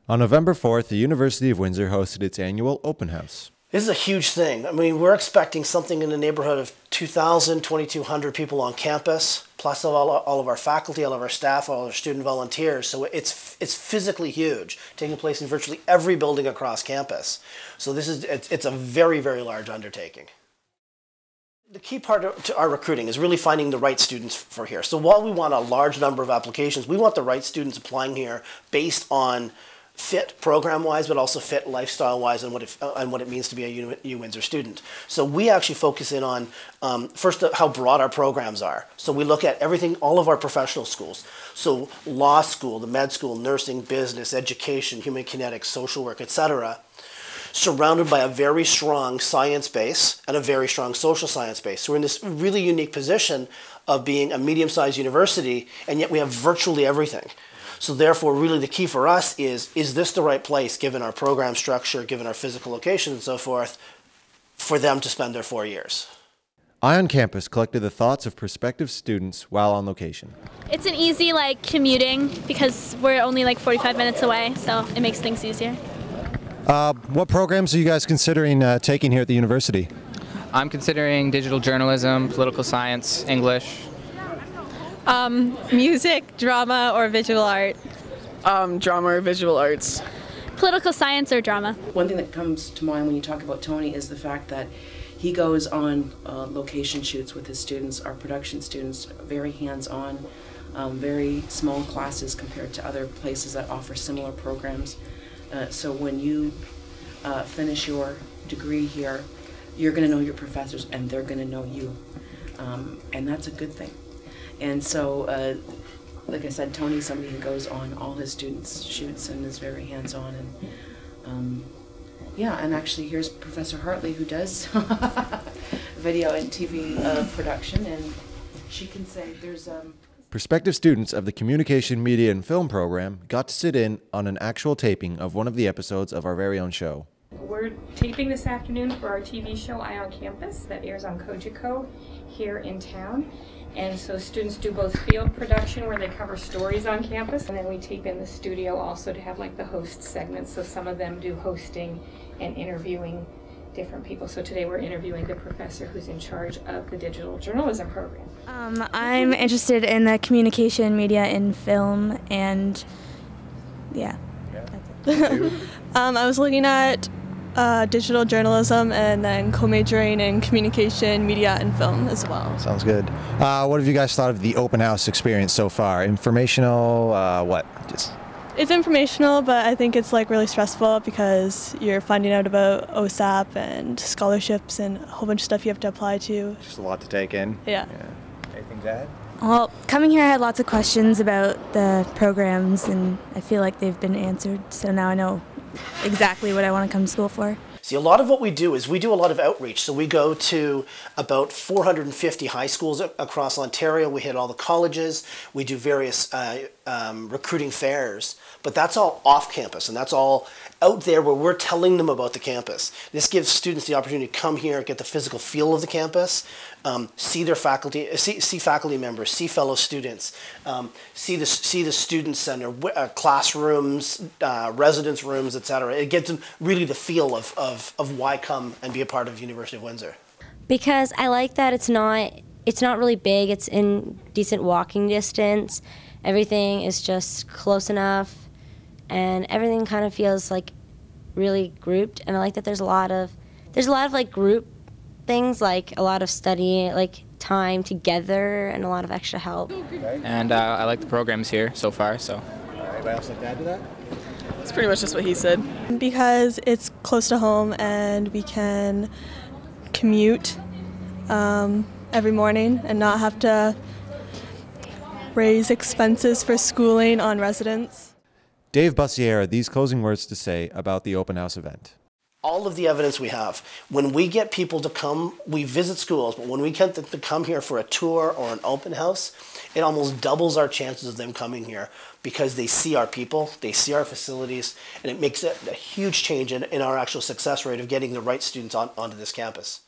On November 4th, the University of Windsor hosted its annual open house. This is a huge thing. I mean, we're expecting something in the neighborhood of 2,000, 2,200 people on campus, plus all of our faculty, all of our staff, all of our student volunteers. So it's physically huge, taking place in virtually every building across campus. So it's a very, very large undertaking. The key part to our recruiting is really finding the right students for here. So while we want a large number of applications, we want the right students applying here based on fit program-wise, but also fit lifestyle-wise and what it means to be a U Windsor student. So we actually focus in on, first, how broad our programs are. So we look at everything, all of our professional schools. So law school, the med school, nursing, business, education, human kinetics, social work, etc., surrounded by a very strong science base and a very strong social science base. So we're in this really unique position of being a medium-sized university, and yet we have virtually everything. So therefore, really the key for us is this the right place, given our program structure, given our physical location and so forth, for them to spend their 4 years? Eye on Campus collected the thoughts of prospective students while on location. It's an easy commuting because we're only 45 minutes away, so it makes things easier. What programs are you guys considering taking here at the university? I'm considering digital journalism, political science, English. Music, drama, or visual art. Drama or visual arts. Political science or drama. One thing that comes to mind when you talk about Tony is the fact that he goes on location shoots with his students, our production students, very hands-on, very small classes compared to other places that offer similar programs. So when you finish your degree here, you're going to know your professors and they're going to know you. And that's a good thing. And so, like I said, Tony's somebody who goes on all his students' shoots and is very hands-on. And yeah, and actually here's Professor Hartley, who does video and TV production, and she can say there's... Prospective students of the Communication, Media and Film program got to sit in on an actual taping of one of the episodes of our very own show. We're taping this afternoon for our TV show Eye on Campus that airs on Kojiko here in town. And so students do both field production where they cover stories on campus, and then we tape in the studio also to have the host segments. So some of them do hosting and interviewing different people. So today we're interviewing the professor who's in charge of the digital journalism program. I'm interested in the communication, media, and film, and yeah. That's it. I was looking at digital journalism and then co-majoring in communication, media, and film as well. Sounds good. What have you guys thought of the open house experience so far? Informational, what? It's informational, but I think it's really stressful because you're finding out about OSAP and scholarships and a whole bunch of stuff you have to apply to. Just a lot to take in. Yeah. Anything to add? Well, coming here I had lots of questions about the programs, and I feel like they've been answered, so now I know exactly what I want to come to school for. See, a lot of what we do is we do a lot of outreach. So we go to about 450 high schools across Ontario. We hit all the colleges. We do various recruiting fairs. But that's all off campus, and that's all out there where we're telling them about the campus. This gives students the opportunity to come here, get the physical feel of the campus, see their faculty, see faculty members, see fellow students, see the student center, classrooms, residence rooms, etc. It gives them really the feel of why come and be a part of University of Windsor. Because I like that it's not really big. It's in decent walking distance. Everything is just close enough, and everything kind of feels really grouped. And I like that there's a lot of group things, a lot of study, time together, and a lot of extra help. And I like the programs here so far. So. Anybody else like to add to that? It's pretty much just what he said. Because it's close to home and we can commute every morning and not have to raise expenses for schooling on residents. Dave Bussiere had these closing words to say about the open house event. All of the evidence we have, when we get people to come, we visit schools, but when we get them to come here for a tour or an open house, it almost doubles our chances of them coming here because they see our people, they see our facilities, and it makes a huge change in our actual success rate of getting the right students onto this campus.